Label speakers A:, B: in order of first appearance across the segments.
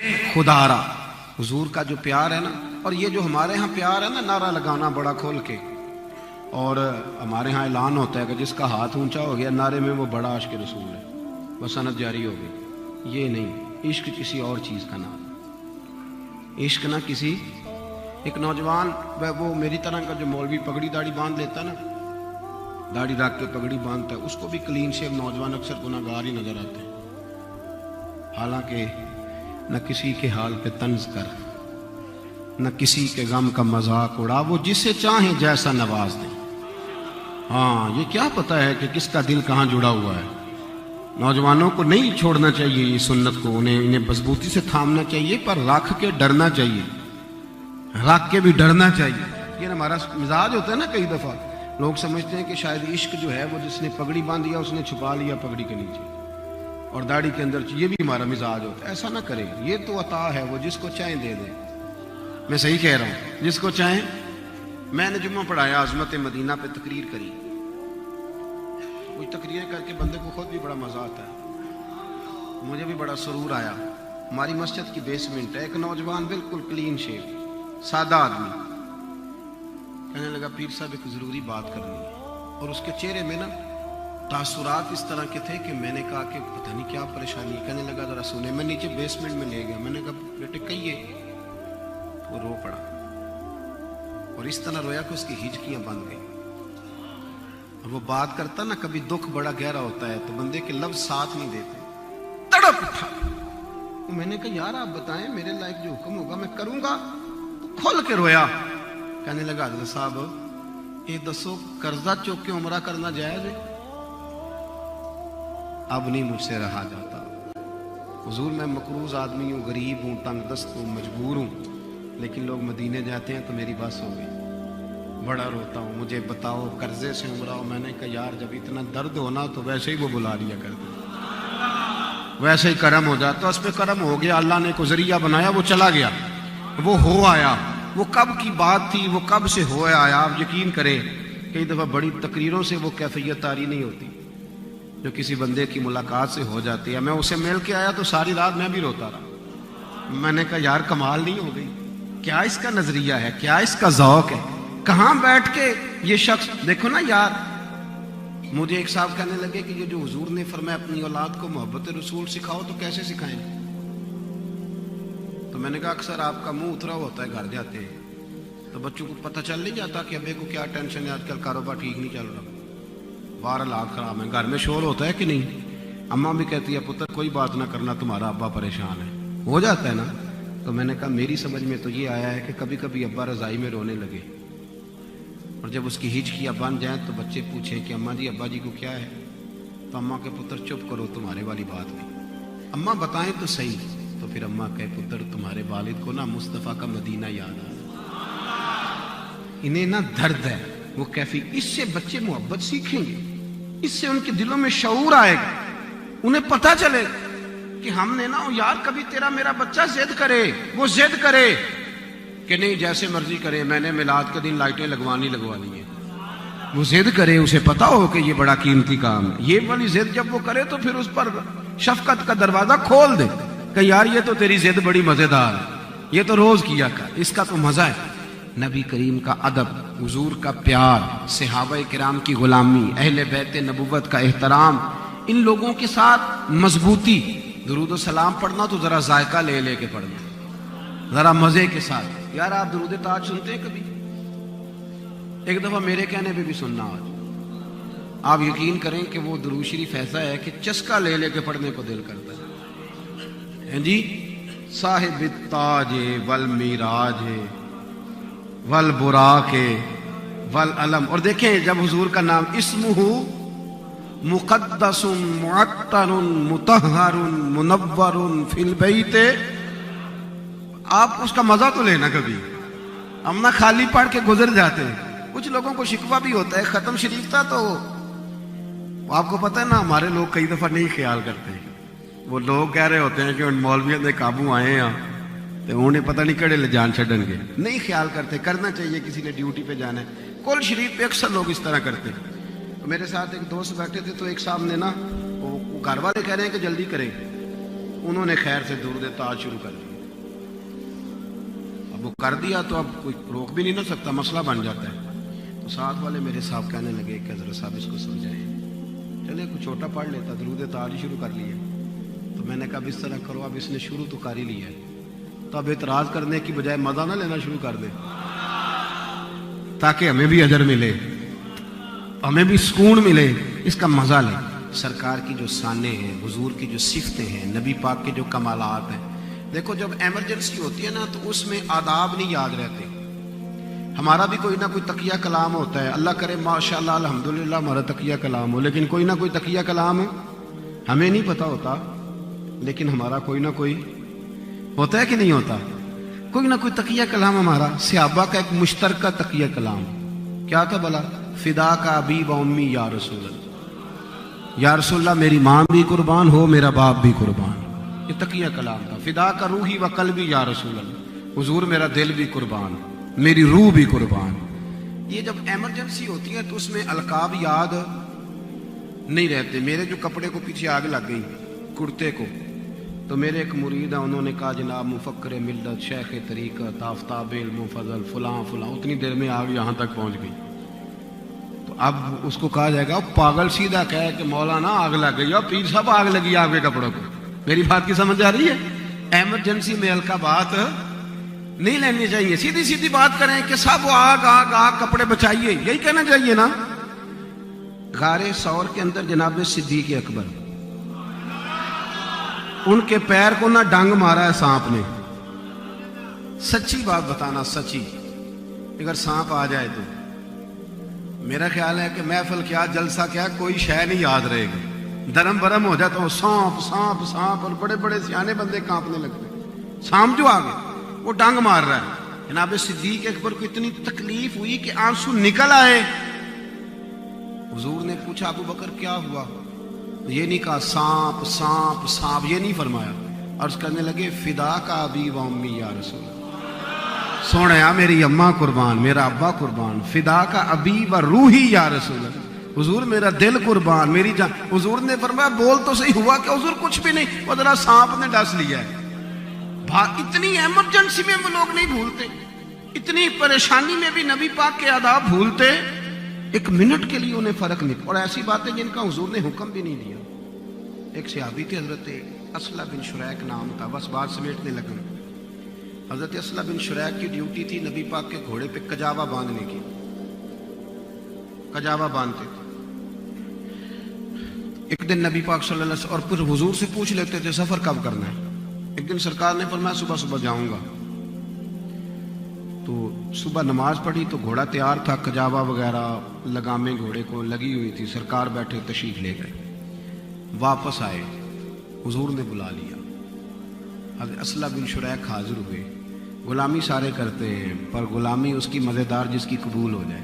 A: خدارا حضور کا جو پیار ہے نا، اور یہ جو ہمارے ہاں پیار ہے نا، نعرہ لگانا بڑا کھول کے، اور ہمارے ہاں اعلان ہوتا ہے کہ جس کا ہاتھ اونچا ہو گیا نعرے میں وہ بڑا عاشق رسول ہے، وہ سند جاری ہو گئی. یہ نہیں، عشق کسی اور چیز کا نام. عشق نہ کسی ایک نوجوان وہ میری طرح کا جو مولوی پگڑی داڑھی باندھ لیتا نا، داڑھی رکھ کے پگڑی باندھتا ہے، اس کو بھی کلین شیو نوجوان اکثر گناہگار ہی نظر آتے ہیں. حالانکہ نہ کسی کے حال پہ طنز کر، نہ کسی کے غم کا مذاق اڑا، وہ جسے چاہیں جیسا نواز دیں. ہاں یہ کیا پتہ ہے کہ کس کا دل کہاں جڑا ہوا ہے. نوجوانوں کو نہیں چھوڑنا چاہیے یہ سنت کو، انہیں مضبوطی سے تھامنا چاہیے، پر رکھ کے ڈرنا چاہیے، رکھ کے بھی ڈرنا چاہیے. یہ ہمارا مزاج ہوتا ہے نا. کئی دفعہ لوگ سمجھتے ہیں کہ شاید عشق جو ہے وہ جس نے پگڑی باندھ دیا اس نے چھپا لیا پگڑی کے نیچے اور داڑھی کے اندر. یہ بھی ہمارا مزاج ہوتا ہے. ایسا نہ کرے، یہ تو عطا ہے، وہ جس کو چاہیں دے دے. میں صحیح کہہ رہا ہوں، جس کو چاہیں. میں نے جمعہ پڑھایا، عظمت مدینہ پہ تقریر کری. کچھ تقریریں کر کے بندے کو خود بھی بڑا مزہ آتا ہے، مجھے بھی بڑا سرور آیا. ہماری مسجد کی بیسمنٹ ہے. ایک نوجوان بالکل کلین شیو سادہ آدمی کہنے لگا پیر صاحب ایک ضروری بات کرنی ہے. اور اس کے چہرے میں نا تاثرات اس طرح کے تھے کہ میں نے کہا کہ پتہ نہیں کیا پریشانی ہے. کہنے لگا ذرا سنے. میں نیچے بیسمنٹ میں لے گیا، میں نے کہا بیٹے کہیے. وہ رو پڑا اور اس طرح رویا کہ اس کی ہچکیاں بند گئی. اور وہ بات کرتا نا، کبھی دکھ بڑا گہرا ہوتا ہے تو بندے کے لفظ ساتھ نہیں دیتے، تڑپ اٹھا. میں نے کہا یار آپ بتائیں میرے لائق جو حکم ہوگا میں کروں گا. تو کھل کے رویا. کہنے لگا حضرت صاحب یہ دسو قرضہ چوک کے عمرہ کرنا جائز ہے؟ اب نہیں مجھ سے رہا جاتا. حضور میں مقروض آدمی ہوں، غریب ہوں، تنگ دست ہوں، مجبور ہوں، لیکن لوگ مدینے جاتے ہیں تو میری بس ہو گئی. بڑا روتا ہوں، مجھے بتاؤ قرضے سے عمرہ ہو. میں نے کہا یار جب اتنا درد ہونا تو ویسے ہی وہ بلا لیا کرتے، ویسے ہی کرم ہو جاتا. اس پہ کرم ہو گیا، اللہ نے کو ذریعہ بنایا، وہ چلا گیا، وہ ہو آیا. وہ کب کی بات تھی، وہ کب سے ہو آیا. آپ یقین کریں کئی دفعہ بڑی تقریروں سے وہ کیفیت طاری نہیں ہوتی جو کسی بندے کی ملاقات سے ہو جاتی ہے. میں اسے مل کے آیا تو ساری رات میں بھی روتا رہا. میں نے کہا یار کمال نہیں ہو گئی؟ کیا اس کا نظریہ ہے، کیا اس کا ذوق ہے. کہاں بیٹھ کے یہ شخص دیکھو نا یار. مجھے ایک صاحب کہنے لگے کہ یہ جو حضور نے فرمایا اپنی اولاد کو محبت رسول سکھاؤ تو کیسے سکھائیں؟ تو میں نے کہا اکثر آپ کا منہ اترا ہوتا ہے گھر جاتے ہیں تو بچوں کو پتہ چل نہیں جاتا کہ ابے کو کیا ٹینشن ہے، آج کل کاروبار ٹھیک نہیں چل رہا، باہر حالات خراب ہیں. گھر میں شور ہوتا ہے کہ نہیں؟ اماں بھی کہتی ہے پتر کوئی بات نہ کرنا، تمہارا ابا پریشان ہے. ہو جاتا ہے نا. تو میں نے کہا میری سمجھ میں تو یہ آیا ہے کہ کبھی کبھی ابا رضائی میں رونے لگے اور جب اس کی ہچکیاں بن جائیں تو بچے پوچھیں کہ اماں جی ابا جی کو کیا ہے، تو اماں کہ پتر چپ کرو تمہارے والی بات نہیں، اماں بتائیں تو صحیح. تو پھر اماں کہے پتر تمہارے والد کو نا مصطفیٰ کا مدینہ یاد آ، انہیں نا درد ہے وہ کیفی. اس سے بچے محبت سیکھیں گے، اس سے ان کے دلوں میں شعور آئے گا، انہیں پتہ چلے کہ ہم نے نا یار کبھی تیرا میرا بچہ ضد کرے، وہ ضد کرے کہ نہیں جیسے مرضی کرے، میں نے میلاد کے دن لائٹیں لگوانی ہیں، وہ ضد کرے، اسے پتا ہو کہ یہ بڑا قیمتی کام ہے. یہ والی ضد جب وہ کرے تو پھر اس پر شفقت کا دروازہ کھول دے کہ یار یہ تو تیری ضد بڑی مزیدار ہے، یہ تو روز کیا کر، اس کا تو مزہ ہے. نبی کریم کا ادب، حضور کا پیار، صحابہ کرام کی غلامی، اہل بیت نبوت کا احترام، ان لوگوں کے ساتھ مضبوطی. درود و سلام پڑھنا تو ذرا ذائقہ لے لے کے پڑھنا، ذرا مزے کے ساتھ. یار آپ درود تاج سنتے ہیں کبھی؟ ایک دفعہ میرے کہنے پہ بھی سننا. آج آپ یقین کریں کہ وہ درود شریف ایسا ہے کہ چسکا لے لے کے پڑھنے کو دل کرتا ہے جی. صاحب التاج والمیراج والبراق والعلم. اور دیکھیں جب حضور کا نام اسمہ مقدس معطر مطہر منور فی البیت، آپ اس کا مزہ تو لینا. کبھی ہم نہ خالی پڑھ کے گزر جاتے ہیں. کچھ لوگوں کو شکوہ بھی ہوتا ہے، ختم شریف تھا تو آپ کو پتہ ہے نا ہمارے لوگ کئی دفعہ نہیں خیال کرتے. وہ لوگ کہہ رہے ہوتے ہیں کہ ان مولویوں نے قابو آئے ہیں تو انہیں پتہ نہیں کڑے لے جان چھڑن گے. نہیں خیال کرتے، کرنا چاہیے، کسی نے ڈیوٹی پہ جانا ہے. کل شریف پہ اکثر لوگ اس طرح کرتے. میرے ساتھ ایک دوست بیٹھے تھے تو ایک صاحب نے نا، وہ گھر والے کہہ رہے ہیں کہ جلدی کریں، انہوں نے خیر سے درود تاج شروع کر دیا. اب وہ کر دیا تو اب کوئی روک بھی نہیں نہ سکتا, مسئلہ بن جاتا ہے. تو ساتھ والے میرے صاحب کہنے لگے کہ حضرت صاحب اس کو سمجھائیں, چلے کوئی چھوٹا پڑھ لیتا, درود تاج شروع کر لیا. تو میں نے کہا اس طرح کرو, اب اس نے شروع تو کر ہی لیا ہے, تو اب اعتراض کرنے کی بجائے مزہ نہ لینا شروع کر دیں تاکہ ہمیں بھی اجر ملے, ہمیں بھی سکون ملے, اس کا مزہ لیں. سرکار کی جو شانیں ہیں, حضور کی جو صفتیں ہیں, نبی پاک کے جو کمالات ہیں. دیکھو جب ایمرجنسی ہوتی ہے نا تو اس میں آداب نہیں یاد رہتے. ہمارا بھی کوئی نہ کوئی تقیہ کلام ہوتا ہے, اللہ کرے ماشاءاللہ الحمدللہ ہمارا تقیہ کلام ہو, لیکن کوئی نہ کوئی تقیہ کلام ہمیں نہیں پتہ ہوتا, لیکن ہمارا کوئی نہ کوئی ہوتا ہے کہ نہیں ہوتا, کوئی نہ کوئی تقیہ کلام ہمارا. صحابہ کا ایک مشترکہ تقیہ کلام کیا تھا بلا؟ فدا کا ابی و امی یا رسول اللہ, یا رسول اللہ میری ماں بھی قربان ہو, میرا باپ بھی قربان. یہ تقیہ کلام تھا. فدا کا روحی و قلبی یا رسول اللہ, حضور میرا دل بھی قربان, میری روح بھی قربان. یہ جب ایمرجنسی ہوتی ہے تو اس میں القاب یاد نہیں رہتے. میرے جو کپڑے کو پیچھے آگ لگ گئی کرتے کو, تو میرے ایک مرید ہیں, انہوں نے کہا جناب مفکر ملت, شیخ طریقت, آفتاب علم و فضل, فلاں فلاں, اتنی دیر میں آگ یہاں تک پہنچ گئی. تو اب اس کو کہا جائے گا پاگل سیدھا کہے کہ مولانا آگ لگ گئی, اور پیر صاحب آگ لگی آپ کے کپڑوں کو. میری بات کی سمجھ آ رہی ہے؟ ایمرجنسی میں ہلکا بات نہیں لینی چاہیے, سیدھی سیدھی بات کریں کہ سب آگ آگ آگ, کپڑے بچائیے, یہی کہنا چاہیے نا. غار ثور کے اندر جناب صدیق اکبر, ان کے پیر کو نہ ڈنگ مارا ہے سانپ نے. سچی بات بتانا, سچی, اگر سانپ آ جائے تو میرا خیال ہے کہ محفل کیا, جلسہ کیا, کوئی شے نہیں یاد رہے گی. درم برم ہو جاتا ہو, سانپ سانپ سانپ, اور بڑے بڑے سیانے بندے کانپنے لگتے. سانپ جو آگے وہ ڈنگ مار رہا ہے. جناب صدیق اکبر کو اتنی تکلیف ہوئی کہ آنسو نکل آئے. حضور نے پوچھا ابو بکر کیا ہوا؟ یہ نہیں کہا سانپ سانپ سانپ, یہ نہیں فرمایا. عرض کرنے لگے فدا کا ابی و امی یا رسول اللہ, سونے میری اماں قربان, میرا ابا قربان, فدا کا ابی و روحی یا رسول اللہ, حضور میرا دل قربان, میری جان. حضور نے فرمایا بول تو صحیح, ہوا کہ حضور کچھ بھی نہیں, وہ ذرا سانپ نے ڈس لیا ہے. اتنی ایمرجنسی میں وہ لوگ نہیں بھولتے, اتنی پریشانی میں بھی نبی پاک کے آداب بھولتے, ایک منٹ کے لیے انہیں فرق نہیں. اور ایسی باتیں جن کا حضور نے حکم بھی نہیں دیا. ایک صحابی تھے حضرت اسلح بن شریک نام تھا, بس بات سمیٹنے لگا. حضرت اسلح بن شریک کی ڈیوٹی تھی نبی پاک کے گھوڑے پہ کجاوا باندھنے کی, کجاوا باندھتے تھے. ایک دن نبی پاک صلی اللہ علیہ وسلم, اور پھر حضور سے پوچھ لیتے تھے سفر کب کرنا ہے. ایک دن سرکار نے فرمایا صبح صبح جاؤں گا. تو صبح نماز پڑھی تو گھوڑا تیار تھا, کجاوا وغیرہ لگامیں گھوڑے کو لگی ہوئی تھی. سرکار بیٹھے تشریف لے گئے, واپس آئے, حضور نے بلا لیا. حضرت اسلح بن شریک حاضر ہوئے. غلامی سارے کرتے ہیں, پر غلامی اس کی مزیدار جس کی قبول ہو جائے.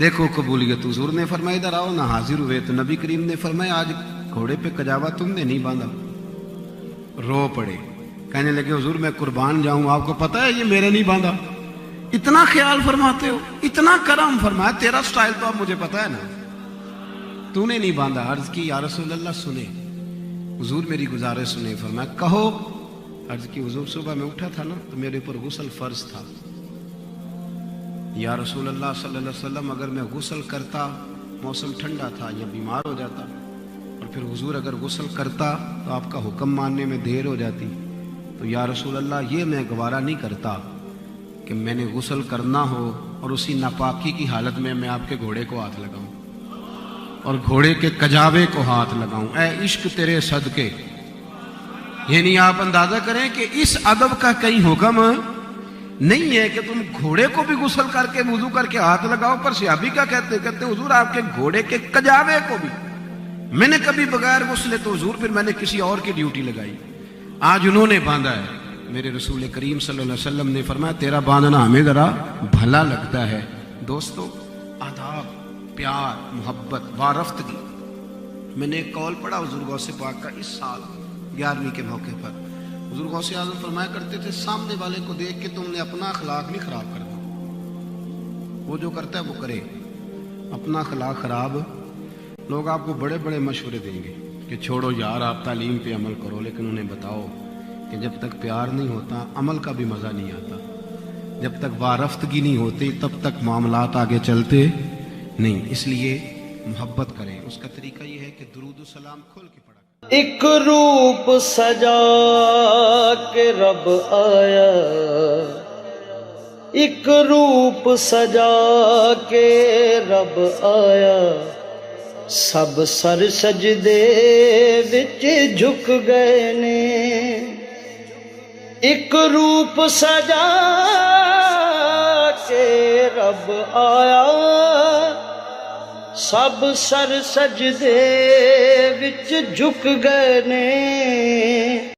A: دیکھو قبولیت. حضور نے فرمایا ادھر آؤ نا. حاضر ہوئے تو نبی کریم نے فرمایا آج گھوڑے پہ کجاوا تم نے نہیں باندھا. رو پڑے, کہنے لگے حضور میں قربان جاؤں, آپ کو پتہ ہے یہ میرے نہیں باندھا. اتنا خیال فرماتے ہو, اتنا کرم. فرمایا تیرا سٹائل تو اب مجھے پتہ ہے نا, تو نے نہیں باندھا. عرض کی یا رسول اللہ سنے, حضور میری گزارش سنے. فرمایا کہو. عرض کی حضور صبح میں اٹھا تھا نا تو میرے اوپر غسل فرض تھا. یا رسول اللہ صلی اللہ علیہ وسلم اگر میں غسل کرتا, موسم ٹھنڈا تھا, یا بیمار ہو جاتا, اور پھر حضور اگر غسل کرتا تو آپ کا حکم ماننے میں دیر ہو جاتی, تو یا رسول اللہ یہ میں گوارا نہیں کرتا کہ میں نے غسل کرنا ہو اور اسی ناپاکی کی حالت میں آپ کے گھوڑے کو ہاتھ لگاؤں اور گھوڑے کے کجاوے کو ہاتھ لگاؤں. اے عشق تیرے صدقے. یعنی آپ اندازہ کریں کہ اس ادب کا کئی حکم نہیں ہے کہ تم گھوڑے کو بھی غسل کر کے وضو کر کے ہاتھ لگاؤ. پر صحابی کا کہتے حضور آپ کے گھوڑے کے کجاوے کو بھی میں نے کبھی بغیر غسلے, تو حضور پھر میں نے کسی اور کی ڈیوٹی لگائی. آج انہوں نے باندھا ہے. میرے رسول کریم صلی اللہ علیہ وسلم نے فرمایا تیرا باندھنا ہمیں ذرا بھلا لگتا ہے. دوستو آداب, پیار, محبت, وارفتگی. میں نے ایک قول پڑھا حضور غوث پاک کا اس سال 11ویں کے موقع پر. حضور غوث اعظم فرمایا کرتے تھے سامنے والے کو دیکھ کے تم نے اپنا اخلاق نہیں خراب کرنا, وہ جو کرتا ہے وہ کرے, اپنا اخلاق خراب. لوگ آپ کو بڑے بڑے مشورے دیں گے کہ کہ چھوڑو یار آپ تعلیم پہ عمل کرو، لیکن انہیں بتاؤ کہ جب تک پیار نہیں ہوتا عمل کا بھی مزہ نہیں آتا، جب تک وارفتگی نہیں ہوتی تب تک معاملات آگے چلتے نہیں۔ اس لیے محبت کریں۔ اس کا طریقہ یہ ہے کہ درود و سلام کھول کے پڑھا کریں۔
B: ایک روپ سجا کے رب آیا، ایک روپ سجا کے رب آیا، سب سر سجدے وچ جھک گئے نے۔ ایک روپ سجا کے رب آیا، سب سر سجدے وچ جھک گئے نے۔